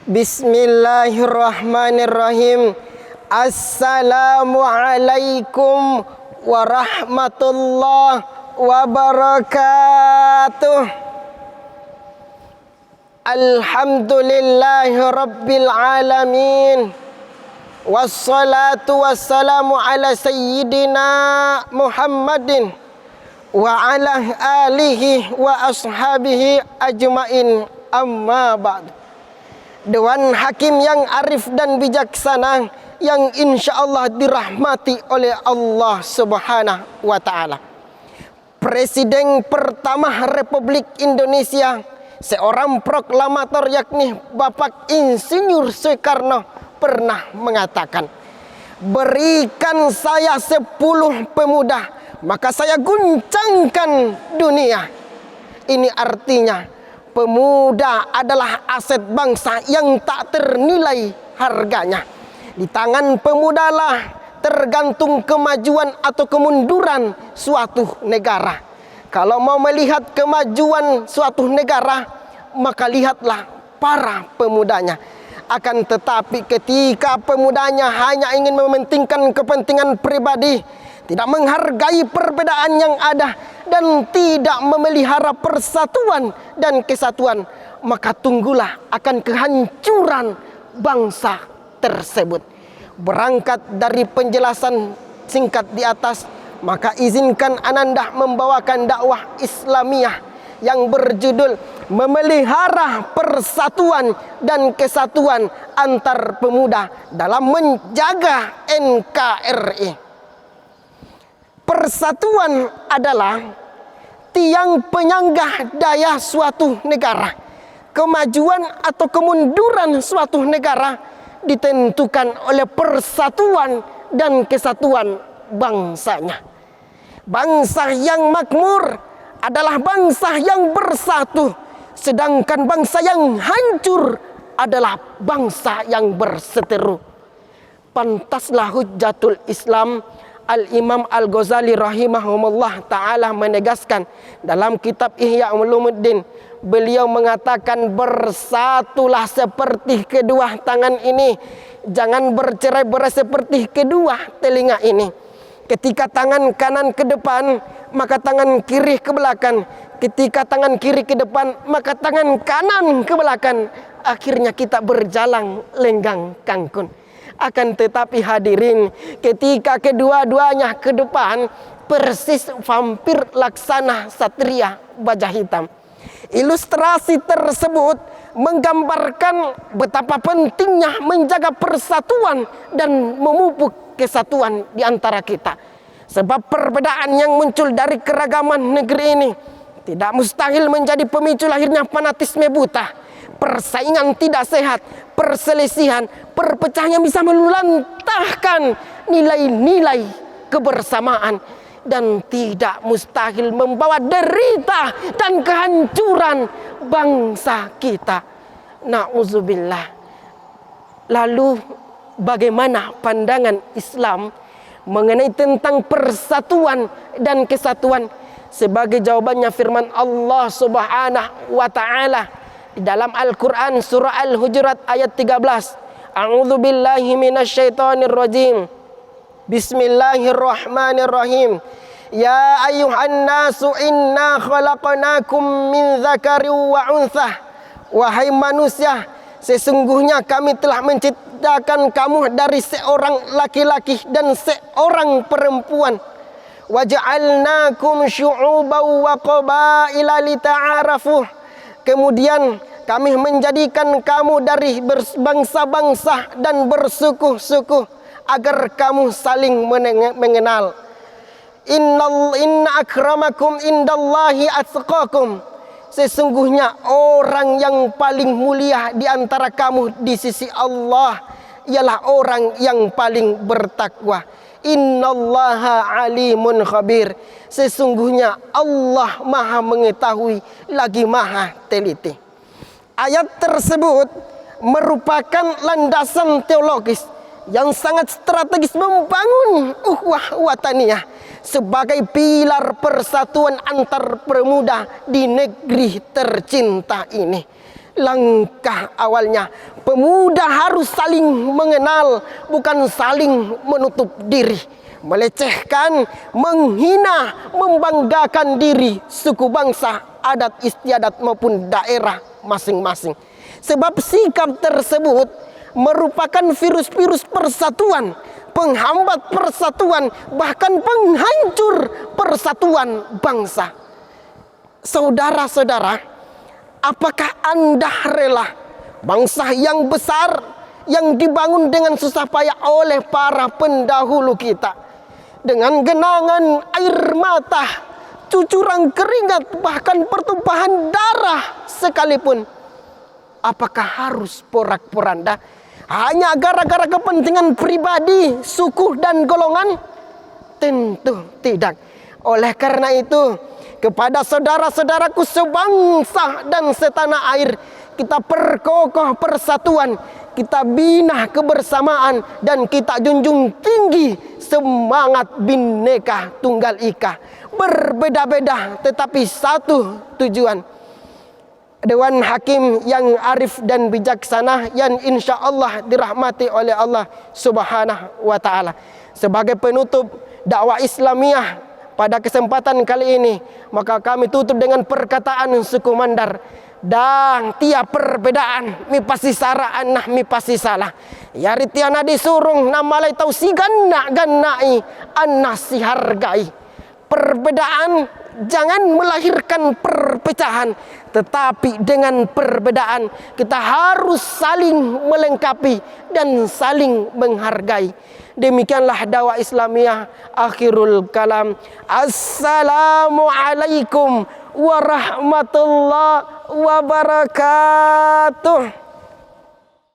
Bismillahirrahmanirrahim. Assalamualaikum warahmatullahi wabarakatuh. Alhamdulillahi rabbil alamin. Wassalatu wassalamu ala sayyidina Muhammadin wa ala alihi wa ashabihi ajmain, amma ba'd. Dewan Hakim yang arif dan bijaksana, yang insya Allah dirahmati oleh Allah Subhanahu wa Ta'ala. Presiden pertama Republik Indonesia, seorang proklamator yakni Bapak Insinyur Soekarno pernah mengatakan, berikan saya 10 pemuda, maka saya guncangkan dunia. Ini artinya pemuda adalah aset bangsa yang tak ternilai harganya. Di tangan pemudalah tergantung kemajuan atau kemunduran suatu negara. Kalau mau melihat kemajuan suatu negara, maka lihatlah para pemudanya. Akan tetapi ketika pemudanya hanya ingin mementingkan kepentingan pribadi, tidak menghargai perbedaan yang ada, dan tidak memelihara persatuan dan kesatuan, maka tunggulah akan kehancuran bangsa tersebut. Berangkat dari penjelasan singkat di atas, maka izinkan Ananda membawakan dakwah Islamiyah yang berjudul memelihara persatuan dan kesatuan antar pemuda dalam menjaga NKRI. Persatuan adalah tiang penyangga daya suatu negara. Kemajuan atau kemunduran suatu negara ditentukan oleh persatuan dan kesatuan bangsanya. Bangsa yang makmur adalah bangsa yang bersatu, sedangkan bangsa yang hancur adalah bangsa yang berseteru. Pantaslah Hujjatul Islam Al-Imam Al-Ghazali rahimahumullah ta'ala menegaskan dalam kitab Ihya Ulumuddin. Beliau mengatakan, bersatulah seperti kedua tangan ini, jangan bercerai-berai seperti kedua telinga ini. Ketika tangan kanan ke depan, maka tangan kiri ke belakang. Ketika tangan kiri ke depan, maka tangan kanan ke belakang. Akhirnya kita berjalan lenggang kangkung. Akan tetapi hadirin, ketika kedua-duanya ke depan, persis vampir laksana satria baja hitam. Ilustrasi tersebut menggambarkan betapa pentingnya menjaga persatuan dan memupuk kesatuan di antara kita. Sebab perbedaan yang muncul dari keragaman negeri ini tidak mustahil menjadi pemicu lahirnya fanatisme buta, persaingan tidak sehat, perselisihan, perpecahan yang bisa meluluhlantahkan nilai-nilai kebersamaan, dan tidak mustahil membawa derita dan kehancuran bangsa kita. Na'udzubillah. Lalu bagaimana pandangan Islam mengenai tentang persatuan dan kesatuan? Sebagai jawabannya firman Allah Subhanahu wa Ta'ala di dalam Al-Quran surah Al-Hujurat ayat 13. A'udzu billahi minasyaitonir rajim. Bismillahirrahmanirrahim. Ya ayyuhan nasu inna khalaqnakum min dzakarin wa untsah. Wahai manusia, sesungguhnya kami telah menciptakan kamu dari seorang laki-laki dan seorang perempuan. Waja'alnakum syu'uban wa qabaila lita'arafu. Kemudian kami menjadikan kamu dari berbangsa-bangsa dan bersuku-suku agar kamu saling mengenal. Inna akramakum indallahi atqakum. Sesungguhnya orang yang paling mulia di antara kamu di sisi Allah ialah orang yang paling bertakwa. Innallaha alimun khabir. Sesungguhnya Allah maha mengetahui lagi maha teliti. Ayat tersebut merupakan landasan teologis yang sangat strategis membangun ukhuwah wataniyah sebagai pilar persatuan antar pemuda di negeri tercinta ini. Langkah awalnya, pemuda harus saling mengenal, bukan saling menutup diri, melecehkan, menghina, membanggakan diri, suku bangsa, adat istiadat maupun daerah masing-masing. Sebab sikap tersebut merupakan virus-virus persatuan, penghambat persatuan, bahkan penghancur persatuan bangsa. Saudara-saudara, apakah Anda rela bangsa yang besar, yang dibangun dengan susah payah oleh para pendahulu kita, dengan genangan air mata, cucuran keringat, bahkan pertumpahan darah sekalipun, apakah harus porak-poranda hanya gara-gara kepentingan pribadi, suku dan golongan? Tentu tidak. Oleh karena itu, kepada saudara-saudaraku sebangsa dan setanah air, kita perkokoh persatuan, kita bina kebersamaan, dan kita junjung tinggi semangat Bhinneka Tunggal Ika. Berbeda-beda tetapi satu tujuan. Dewan Hakim yang arif dan bijaksana, yang insya Allah dirahmati oleh Allah Subhanahu wa Ta'ala. Sebagai penutup dakwah Islamiyah pada kesempatan kali ini, maka kami tutup dengan perkataan suku Mandar. Dan tiap perbedaan mi pasti saraan nah mi pasti salah. Yari tiana disurung namalai tau si ganai anna si hargai. Perbedaan jangan melahirkan perpecahan, tetapi dengan perbedaan kita harus saling melengkapi dan saling menghargai. Demikianlah dakwah Islamiyah. Akhirul kalam. Assalamualaikum warahmatullahi wabarakatuh.